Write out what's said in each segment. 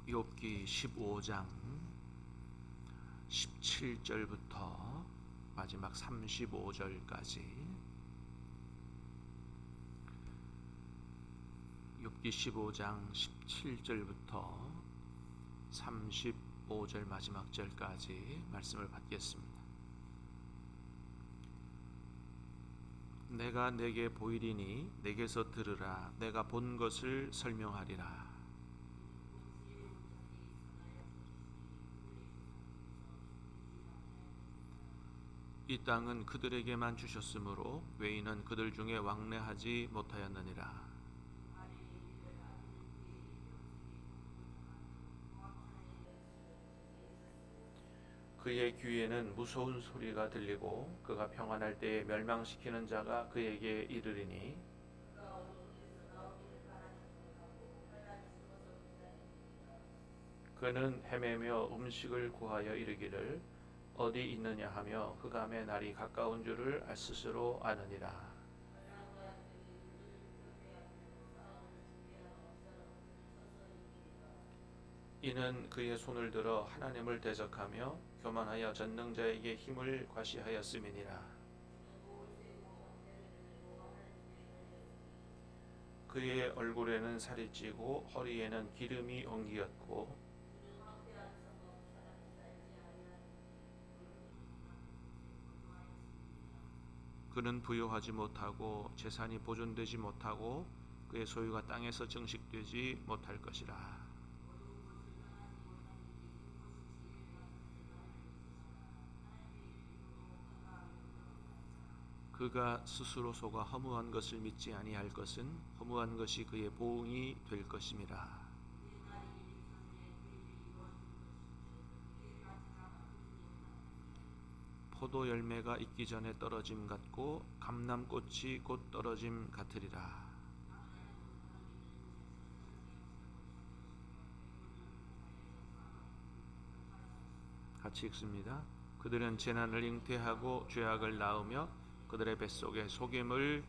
욥기 15장 17절부터 마지막 35절까지. 욥기 15장 17절부터 35절 마지막 절까지 말씀을 받겠습니다. 내가 내게 보이리니 내게서 들으라. 내가 본 것을 설명하리라. 이 땅은 그들에게만 주셨으므로 외인은 그들 중에 왕래하지 못하였느니라. 그의 귀에는 무서운 소리가 들리고 그가 평안할 때에 멸망시키는 자가 그에게 이르리니 그는 헤매며 음식을 구하여 이르기를 어디 있느냐 하며 흑암의 날이 가까운 줄을 스스로 아느니라. 이는 그의 손을 들어 하나님을 대적하며 교만하여 전능자에게 힘을 과시하였음이니라. 그의 얼굴에는 살이 찌고 허리에는 기름이 엉기었고 그는 부유하지 못하고 재산이 보존되지 못하고 그의 소유가 땅에서 증식되지 못할 것이라. 그가 스스로 속아 허무한 것을 믿지 아니할 것은 허무한 것이 그의 보응이 될 것임이라. 포도 열매가 익기 전에 떨어짐 같고 감람꽃이 곧 떨어짐 같으리라. 같이 읽습니다. 그들은 재난을 잉태하고 죄악을 낳으며 그들의 뱃속에 속임을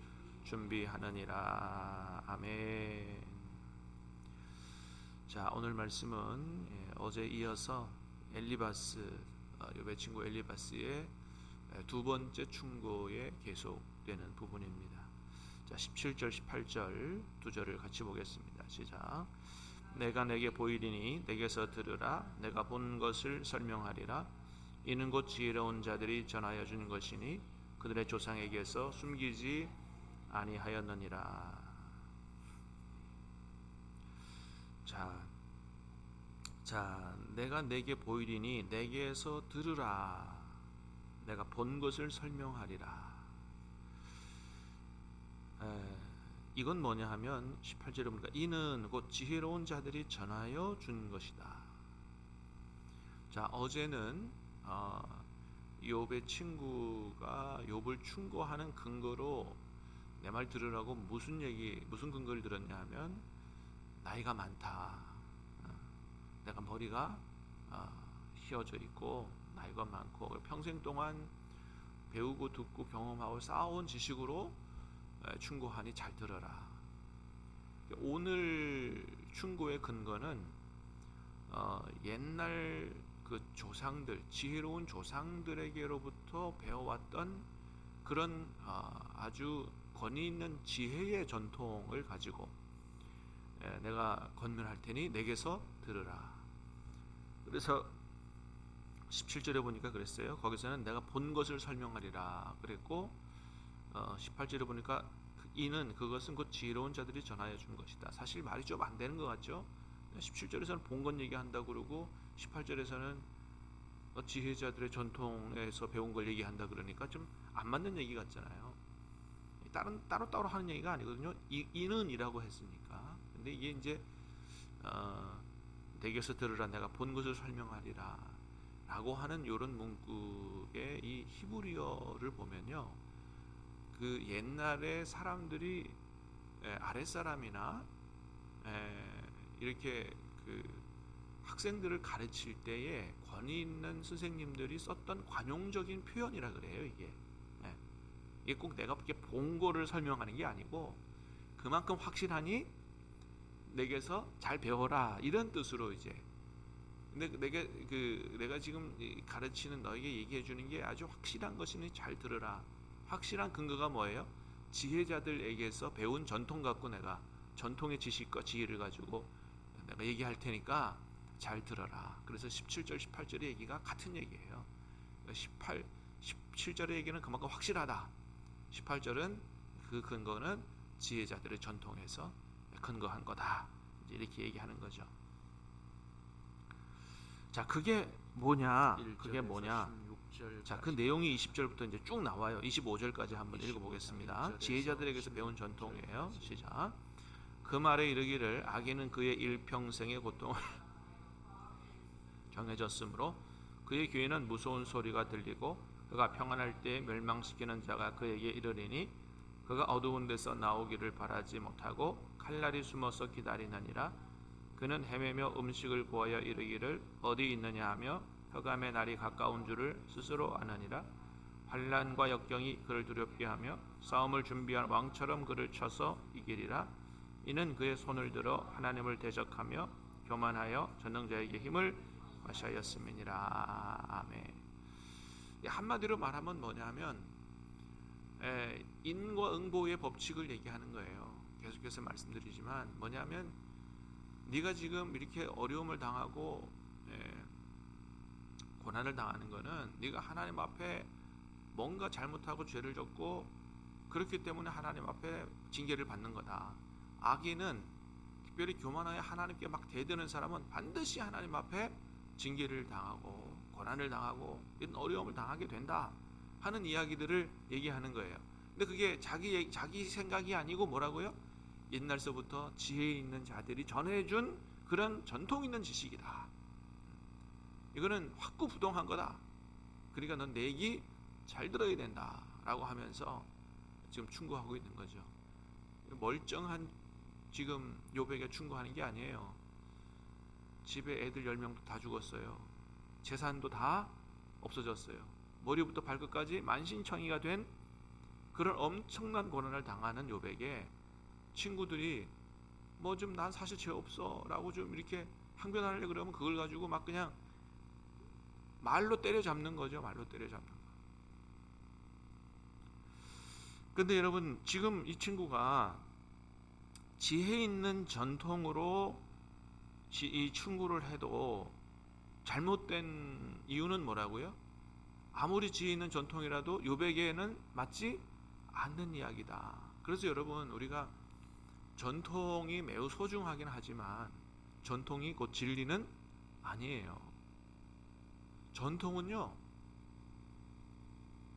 준비하느니라. 아멘. 자, 오늘 말씀은 어제 이어서 욥의 친구 엘리바스의 두 번째 충고에 계속되는 부분입니다. 자, 17절 18절 두 절을 같이 보겠습니다. 시작. 내가 내게 보이리니 내게서 들으라. 내가 본 것을 설명하리라. 이는 곧 지혜로운 자들이 전하여 준 것이니 그들의 조상에게서 숨기지 아니하였느니라. 자, 내가 내게 보이리니 내게서 들으라. 내가 본 것을 설명하리라. 이건 뭐냐 하면 18절에 보니까 이는 곧 지혜로운 자들이 전하여 준 것이다. 자, 어제는 욥의 친구가 욥을 충고하는 근거로 내 말 들으라고 무슨 근거를 들었냐 하면 나이가 많다. 내가 머리가 휘어져 있고 나이가 많고 평생 동안 배우고 듣고 경험하고 쌓아온 지식으로 충고하니 잘 들어라. 오늘 충고의 근거는 옛날 그 조상들, 지혜로운 조상들에게로부터 배워왔던 그런 아주 권위 있는 지혜의 전통을 가지고 내가 권면할 테니 내게서 들으라. 그래서 17절에 보니까 그랬어요. 거기서는 내가 본 것을 설명하리라 그랬고 18절에 보니까 이는 그것은 곧 지혜로운 자들이 전하여 준 것이다. 사실 말이 좀 안 되는 것 같죠. 17절에서는 본 것 얘기한다고 그러고 18절에서는 지혜자들의 전통에서 배운 걸 얘기한다 그러니까 좀 안 맞는 얘기 같잖아요. 따로따로 하는 얘기가 아니거든요. 이는 이라고 했으니까. 근데 이게 이제 내게서 들으라. 내가 본 것을 설명하리라 라고 하는 이런 문구의 이 히브리어를 보면요, 그 옛날에 사람들이 아랫사람이나 이렇게 그 학생들을 가르칠 때에 권위 있는 선생님들이 썼던 관용적인 표현이라 그래요. 이게 꼭 내가 이렇게 본 거를 설명하는 게 아니고 그만큼 확실하니 내게서 잘 배워라 이런 뜻으로 이제 근데 내가 지금 가르치는 너에게 얘기해 주는 게 아주 확실한 것이니 잘 들으라. 확실한 근거가 뭐예요? 지혜자들에게서 배운 전통 갖고 내가 전통의 지식과 지혜를 가지고 내가 얘기할 테니까 잘 들어라. 그래서 17절 18절의 얘기가 같은 얘기예요. 17절의 얘기는 그만큼 확실하다. 18절은 그 근거는 지혜자들의 전통에서 근거한 거다. 이렇게 얘기하는 거죠. 자, 그게 뭐냐? 그게 뭐냐? 자, 그 내용이 20절부터 이제 쭉 나와요. 25절까지 한번 읽어보겠습니다. 지혜자들에게서 배운 전통이에요. 시작. 그 말에 이르기를 악인은 그의 일평생의 고통을 정해졌으므로 그의 귀에는 무서운 소리가 들리고 그가 평안할 때 멸망시키는 자가 그에게 이르리니 그가 어두운 데서 나오기를 바라지 못하고 칼날이 숨어서 기다리느니라. 그는 헤매며 음식을 구하여 이르기를 어디 있느냐 하며 흑암의 날이 가까운 줄을 스스로 아느니라. 환난과 역경이 그를 두렵게 하며 싸움을 준비한 왕처럼 그를 쳐서 이기리라. 이는 그의 손을 들어 하나님을 대적하며 교만하여 전능자에게 힘을 과시하였음이니라. 아멘. 한마디로 말하면 뭐냐면 인과 응보의 법칙을 얘기하는 거예요. 계속해서 말씀드리지만 뭐냐면 네가 지금 이렇게 어려움을 당하고 고난을 당하는 거는 네가 하나님 앞에 뭔가 잘못하고 죄를 졌고 그렇기 때문에 하나님 앞에 징계를 받는 거다. 악인은 특별히 교만하여 하나님께 막 대드는 사람은 반드시 하나님 앞에 징계를 당하고 고난을 당하고 이런 어려움을 당하게 된다 하는 이야기들을 얘기하는 거예요. 근데 그게 자기 생각이 아니고 뭐라고요? 옛날서부터 지혜 있는 자들이 전해준 그런 전통 있는 지식이다. 이거는 확고부동한 거다. 그러니까 넌 내 얘기 잘 들어야 된다 라고 하면서 지금 충고하고 있는 거죠. 멀쩡한 지금 욥에게 충고하는 게 아니에요. 집에 애들 10명도 다 죽었어요. 재산도 다 없어졌어요. 머리부터 발끝까지 만신창이가 된 그런 엄청난 고난을 당하는 욥에게 친구들이 뭐 좀 난 사실 죄 없어 라고 좀 이렇게 항변하려고 그러면 그걸 가지고 막 그냥 말로 때려잡는 거죠. 말로 때려잡는 거. 근데 여러분 지금 이 친구가 지혜 있는 전통으로 이 충고를 해도 잘못된 이유는 뭐라고요? 아무리 지혜 있는 전통이라도 욥에게는 맞지 않는 이야기다. 그래서 여러분 우리가 전통이 매우 소중하긴 하지만 전통이 곧 진리는 아니에요. 전통은요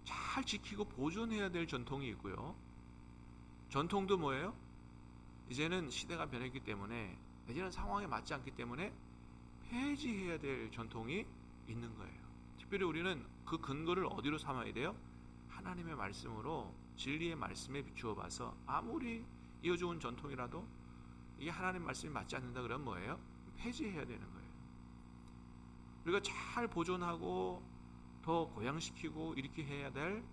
잘 지키고 보존해야 될 전통이 있고요. 전통도 뭐예요? 이제는 시대가 변했기 때문에 이제는 상황에 맞지 않기 때문에 폐지해야 될 전통이 있는 거예요. 특별히 우리는 그 근거를 어디로 삼아야 돼요? 하나님의 말씀으로 진리의 말씀에 비추어 봐서 아무리 이어져온 전통이라도 이게 하나님 말씀이 맞지 않는다 그러면 뭐예요? 폐지해야 되는 거예요. 우리가 잘 보존하고 더 고양시키고 이렇게 해야 될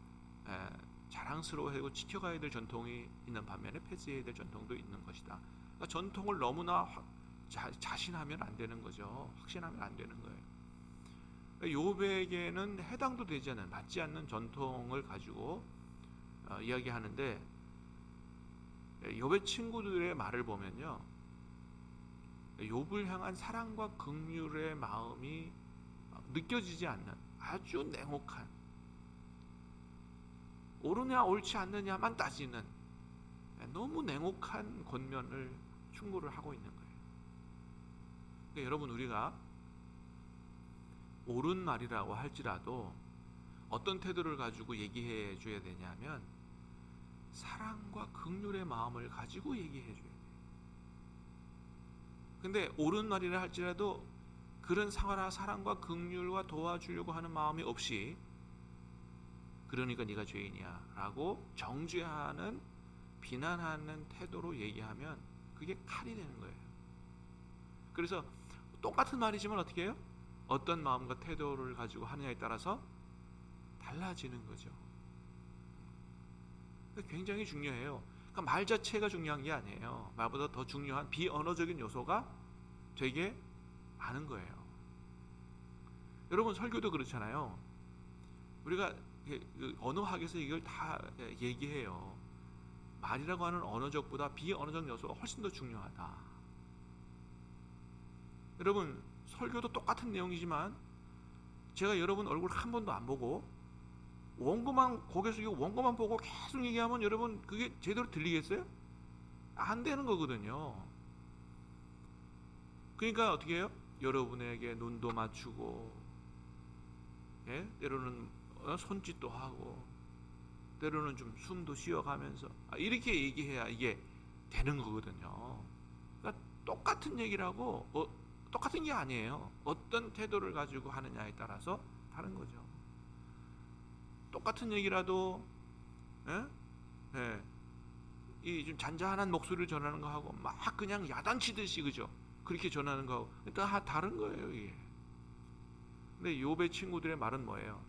자랑스러워하고 지켜가야 될 전통이 있는 반면에 폐지해야 될 전통도 있는 것이다. 그러니까 전통을 너무나 자신하면 안 되는 거죠. 확신하면 안 되는 거예요. 욥에게는 해당도 되지 않는 맞지 않는 전통을 가지고 이야기하는데 욥의 친구들의 말을 보면요, 욥을 향한 사랑과 긍휼의 마음이 느껴지지 않는 아주 냉혹한, 옳으냐 옳지 않느냐만 따지는 너무 냉혹한 권면을 충고를 하고 있는 거예요. 그러니까 여러분 우리가 옳은 말이라고 할지라도 어떤 태도를 가지고 얘기해 줘야 되냐면 사랑과 긍휼의 마음을 가지고 얘기해 줘야 돼요. 근데 옳은 말이라 할지라도 그런 사랑과 긍휼과 도와주려고 하는 마음이 없이 그러니까 네가 죄인이야 라고 정죄하는 비난하는 태도로 얘기하면 그게 칼이 되는 거예요. 그래서 똑같은 말이지만 어떻게 해요? 어떤 마음과 태도를 가지고 하느냐에 따라서 달라지는 거죠. 굉장히 중요해요. 그러니까 말 자체가 중요한 게 아니에요. 말보다 더 중요한 비언어적인 요소가 되게 많은 거예요. 여러분 설교도 그렇잖아요. 우리가 언어학에서 이걸 다 얘기해요. 말이라고 하는 언어적보다 비언어적 요소가 훨씬 더 중요하다. 여러분 설교도 똑같은 내용이지만 제가 여러분 얼굴 한 번도 안 보고 원고만 고개 숙이고 원고만 보고 계속 얘기하면 여러분 그게 제대로 들리겠어요? 안 되는 거거든요. 그러니까 어떻게 해요? 여러분에게 눈도 맞추고, 때로는 손짓도 하고, 때로는 좀 숨도 쉬어가면서 이렇게 얘기해야 이게 되는 거거든요. 그러니까 똑같은 얘기라고 똑같은 게 아니에요. 어떤 태도를 가지고 하느냐에 따라서 다른 거죠. 똑같은 얘기라도 이 좀 잔잔한 목소리를 전하는 거하고 막 그냥 야단치듯이 그죠? 그렇게 전하는 거하고 다 다른 거예요 이게. 근데 욥의 친구들의 말은 뭐예요?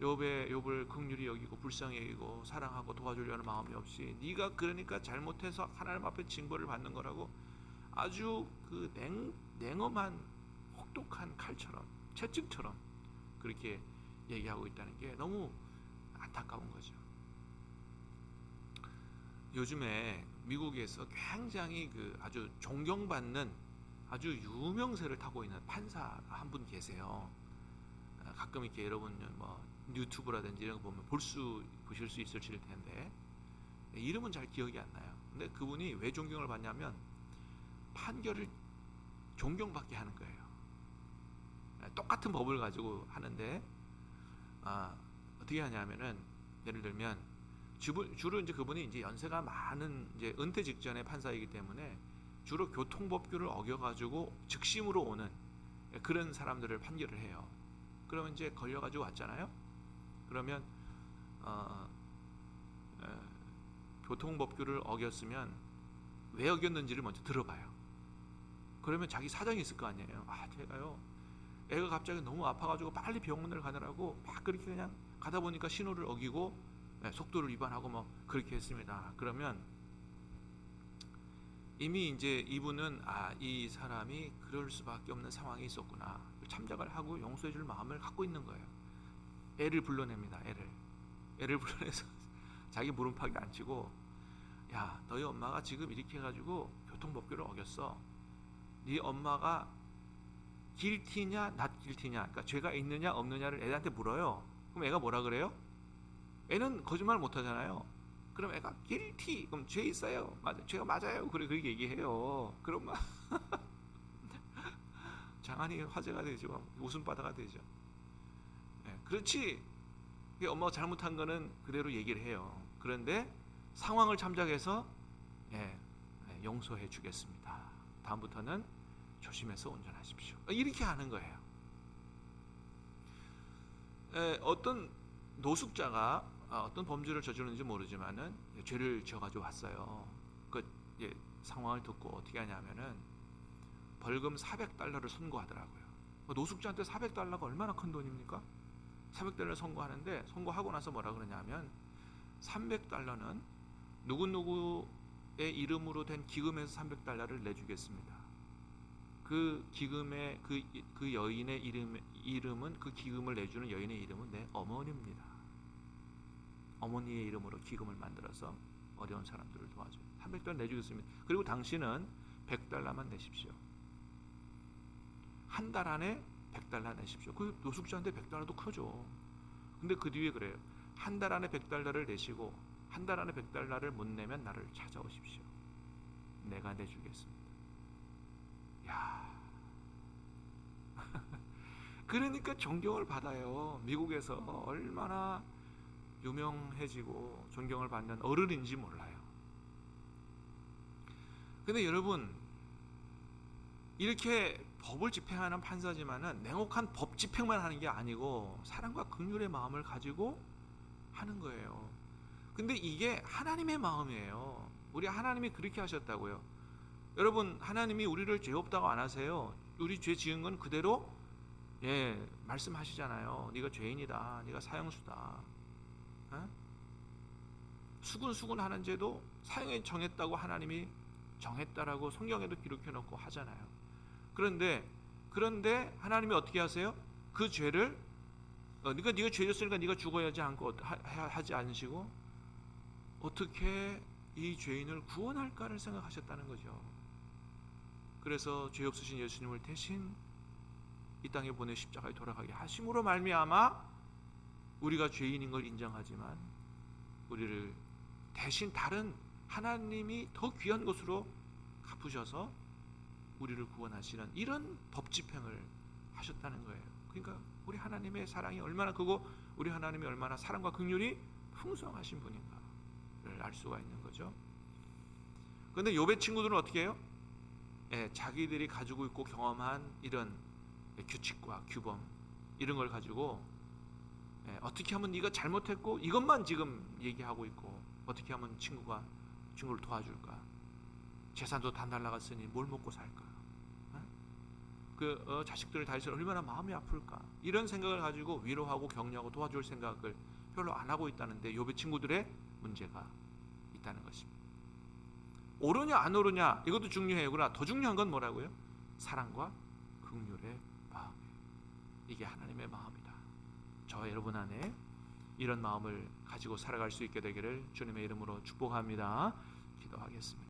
욥을 긍휼히 여기고 불쌍히 여기고 사랑하고 도와주려는 마음이 없이 네가 그러니까 잘못해서 하나님 앞에 징벌을 받는 거라고 아주 그 냉엄한 혹독한 칼처럼 채찍처럼 그렇게 얘기하고 있다는 게 너무 안타까운 거죠. 요즘에 미국에서 굉장히 그 아주 존경받는 아주 유명세를 타고 있는 판사 한 분 계세요. 가끔 이렇게 여러분 뭐 유튜브라든지 이런 거 보면 보실 수 있을 텐데 이름은 잘 기억이 안 나요. 근데 그분이 왜 존경을 받냐면 판결을 존경받게 하는 거예요. 똑같은 법을 가지고 하는데 어떻게 하냐면은 예를 들면 주로 이제 그분이 이제 연세가 많은 이제 은퇴 직전의 판사이기 때문에 주로 교통법규를 어겨가지고 즉심으로 오는 그런 사람들을 판결을 해요. 그러면 이제 걸려가지고 왔잖아요. 그러면 교통법규를 어겼으면 왜 어겼는지를 먼저 들어봐요. 그러면 자기 사정이 있을 거 아니에요. 제가요 애가 갑자기 너무 아파가지고 빨리 병원을 가느라고 막 그렇게 그냥 가다 보니까 신호를 어기고 속도를 위반하고 뭐 그렇게 했습니다. 그러면 이미 이제 이분은 이 사람이 그럴 수밖에 없는 상황이 있었구나 참작을 하고 용서해줄 마음을 갖고 있는 거예요. 애를 불러냅니다. 애를 불러내서 자기 무릎팍에 앉히고 야 너희 엄마가 지금 이렇게 해가지고 교통법규를 어겼어. 네 엄마가 길티냐 not 길티냐 그러니까 죄가 있느냐 없느냐를 애한테 물어요. 그럼 애가 뭐라 그래요? 애는 거짓말 못하잖아요. 그럼 애가 길티 그럼 죄 있어요. 죄가 맞아요. 그렇게 얘기해요. 그럼 장안이 화제가 되죠. 웃음바다가 되죠. 그렇지. 엄마가 잘못한 거는 그대로 얘기를 해요. 그런데 상황을 참작해서 용서해 주겠습니다. 다음부터는 조심해서 운전하십시오. 이렇게 하는 거예요. 어떤 노숙자가 어떤 범죄를 저지르는지 모르지만은 죄를 지어가지고 왔어요. 그 상황을 듣고 어떻게 하냐면은 벌금 $400를 선고하더라고요. 노숙자한테 $400가 얼마나 큰 돈입니까? $400를 선고하고 나서 뭐라 그러냐면 $300는 누구누구의 이름으로 된 기금에서 $300를 내주겠습니다. 그 기금의 그 여인의 이름은 그 기금을 내주는 여인의 이름은 내 어머니입니다. 어머니의 이름으로 기금을 만들어서 어려운 사람들을 도와줘요. $300 내주겠습니다. 그리고 당신은 $100만 내십시오. 한 달 안에 $100 내십시오. 그 노숙자한테 $100도 크죠. 근데 그 뒤에 그래요. 한 달 안에 $100를 내시고 한 달 안에 $100를 못 내면 나를 찾아오십시오. 내가 내주겠습니다. 야, 그러니까 존경을 받아요. 미국에서 얼마나 유명해지고 존경을 받는 어른인지 몰라요. 근데 여러분 이렇게 법을 집행하는 판사지만은 냉혹한 법 집행만 하는 게 아니고 사랑과 긍휼의 마음을 가지고 하는 거예요. 근데 이게 하나님의 마음이에요. 우리 하나님이 그렇게 하셨다고요. 여러분 하나님이 우리를 죄 없다고 안 하세요. 우리 죄 지은 건 그대로 말씀하시잖아요. 네가 죄인이다. 네가 사형수다. 수군 하는 죄도 사형에 정했다고 하나님이 정했다라고 성경에도 기록해 놓고 하잖아요. 그런데 하나님이 어떻게 하세요? 그 죄를 그러니까 네가 죄졌으니까 네가 죽어야지 않고 하지 않으시고 어떻게 이 죄인을 구원할까를 생각하셨다는 거죠. 그래서 죄 없으신 예수님을 대신 이 땅에 보내 십자가에 돌아가게 하심으로 말미암아 우리가 죄인인 걸 인정하지만 우리를 대신 다른 하나님이 더 귀한 것으로 갚으셔서 우리를 구원하시는 이런 법 집행을 하셨다는 거예요. 그러니까 우리 하나님의 사랑이 얼마나 크고 우리 하나님이 얼마나 사랑과 긍휼이 풍성하신 분인가를 알 수가 있는 거죠. 그런데 욥의 친구들은 어떻게 해요? 자기들이 가지고 있고 경험한 이런 규칙과 규범 이런 걸 가지고 어떻게 하면 네가 잘못했고 이것만 지금 얘기하고 있고 어떻게 하면 친구를 도와줄까? 재산도 다 날라갔으니 뭘 먹고 살까? 자식들을 다 있으면 얼마나 마음이 아플까? 이런 생각을 가지고 위로하고 격려하고 도와줄 생각을 별로 안 하고 있다는데 욥의 친구들의 문제가 있다는 것입니다. 옳으냐 안 옳으냐 이것도 중요해요. 그러나 더 중요한 건 뭐라고요? 사랑과 긍휼의 마음. 이게 하나님의 마음이다. 저와 여러분 안에 이런 마음을 가지고 살아갈 수 있게 되기를 주님의 이름으로 축복합니다. 기도하겠습니다.